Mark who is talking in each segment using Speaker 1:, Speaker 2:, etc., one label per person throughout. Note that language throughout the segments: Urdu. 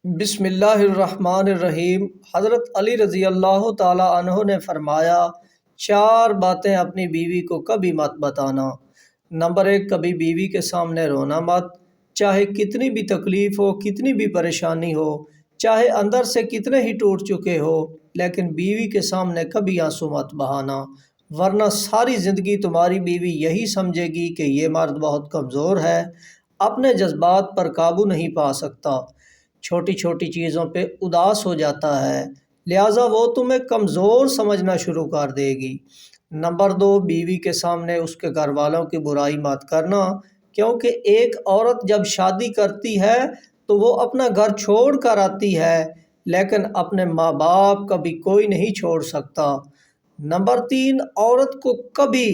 Speaker 1: بسم اللہ الرحمن الرحیم۔ حضرت علی رضی اللہ تعالیٰ عنہ نے فرمایا، چار باتیں اپنی بیوی کو کبھی مت بتانا۔ نمبر 1، کبھی بیوی کے سامنے رونا مت، چاہے کتنی بھی تکلیف ہو، کتنی بھی پریشانی ہو، چاہے اندر سے کتنے ہی ٹوٹ چکے ہو، لیکن بیوی کے سامنے کبھی آنسو مت بہانا، ورنہ ساری زندگی تمہاری بیوی یہی سمجھے گی کہ یہ مرد بہت کمزور ہے، اپنے جذبات پر قابو نہیں پا سکتا، چھوٹی چھوٹی چیزوں پہ اداس ہو جاتا ہے، لہٰذا وہ تمہیں کمزور سمجھنا شروع کر دے گی۔ نمبر 2، بیوی کے سامنے اس کے گھر والوں کی برائی مت کرنا، کیونکہ ایک عورت جب شادی کرتی ہے تو وہ اپنا گھر چھوڑ کر آتی ہے، لیکن اپنے ماں باپ کبھی کوئی نہیں چھوڑ سکتا۔ نمبر 3، عورت کو کبھی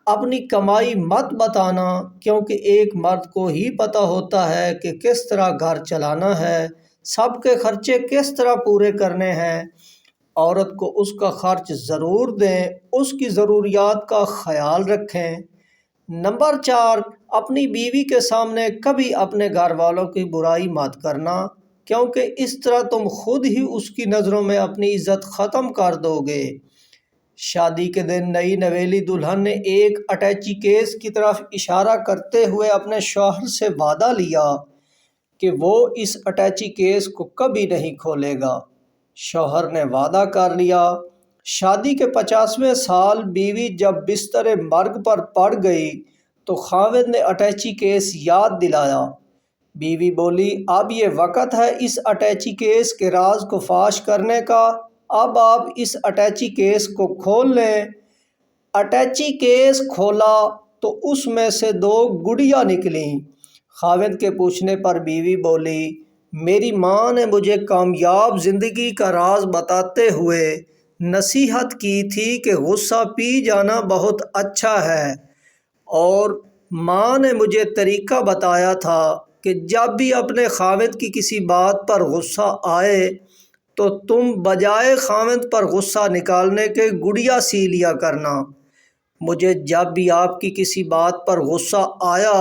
Speaker 1: اپنی کمائی مت بتانا، کیونکہ ایک مرد کو ہی پتہ ہوتا ہے کہ کس طرح گھر چلانا ہے، سب کے خرچے کس طرح پورے کرنے ہیں۔ عورت کو اس کا خرچ ضرور دیں، اس کی ضروریات کا خیال رکھیں۔ نمبر 4، اپنی بیوی کے سامنے کبھی اپنے گھر والوں کی برائی مت کرنا، کیونکہ اس طرح تم خود ہی اس کی نظروں میں اپنی عزت ختم کر دو گے۔ شادی کے دن نئی نویلی دلہن نے ایک اٹیچی کیس کی طرف اشارہ کرتے ہوئے اپنے شوہر سے وعدہ لیا کہ وہ اس اٹیچی کیس کو کبھی نہیں کھولے گا۔ شوہر نے وعدہ کر لیا۔ شادی کے 50ویں سال بیوی جب بستر مرگ پر پڑ گئی تو خاوند نے اٹیچی کیس یاد دلایا۔ بیوی بولی، اب یہ وقت ہے اس اٹیچی کیس کے راز کو فاش کرنے کا، اب آپ اس اٹیچی کیس کو کھول لیں۔ اٹیچی کیس کھولا تو اس میں سے 2 گڑیاں نکلیں۔ خاوند کے پوچھنے پر بیوی بولی، میری ماں نے مجھے کامیاب زندگی کا راز بتاتے ہوئے نصیحت کی تھی کہ غصہ پی جانا بہت اچھا ہے، اور ماں نے مجھے طریقہ بتایا تھا کہ جب بھی اپنے خاوند کی کسی بات پر غصہ آئے تو تم بجائے خاوند پر غصہ نکالنے کے گڑیا سی لیا کرنا۔ مجھے جب بھی آپ کی کسی بات پر غصہ آیا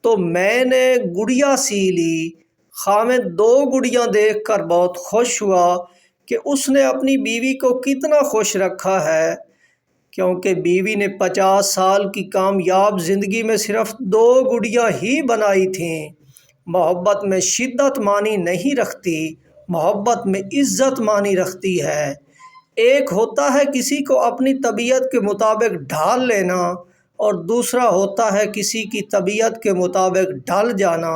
Speaker 1: تو میں نے گڑیا سی لی۔ خاوند 2 گڑیاں دیکھ کر بہت خوش ہوا کہ اس نے اپنی بیوی کو کتنا خوش رکھا ہے، کیونکہ بیوی نے 50 سال کی کامیاب زندگی میں صرف 2 گڑیاں ہی بنائی تھیں۔ محبت میں شدت معنی نہیں رکھتی، محبت میں عزت معنی رکھتی ہے۔ ایک ہوتا ہے کسی کو اپنی طبیعت کے مطابق ڈھال لینا، اور دوسرا ہوتا ہے کسی کی طبیعت کے مطابق ڈھل جانا۔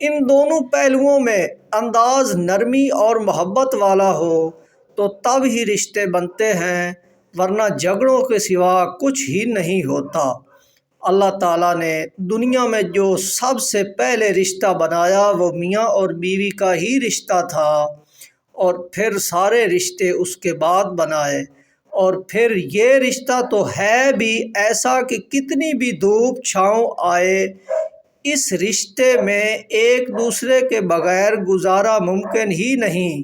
Speaker 1: ان دونوں پہلوؤں میں انداز نرمی اور محبت والا ہو تو تب ہی رشتے بنتے ہیں، ورنہ جھگڑوں کے سوا کچھ ہی نہیں ہوتا۔ اللہ تعالیٰ نے دنیا میں جو سب سے پہلے رشتہ بنایا وہ میاں اور بیوی کا ہی رشتہ تھا، اور پھر سارے رشتے اس کے بعد بنائے، اور پھر یہ رشتہ تو ہے بھی ایسا کہ کتنی بھی دھوپ چھاؤں آئے، اس رشتے میں ایک دوسرے کے بغیر گزارا ممکن ہی نہیں۔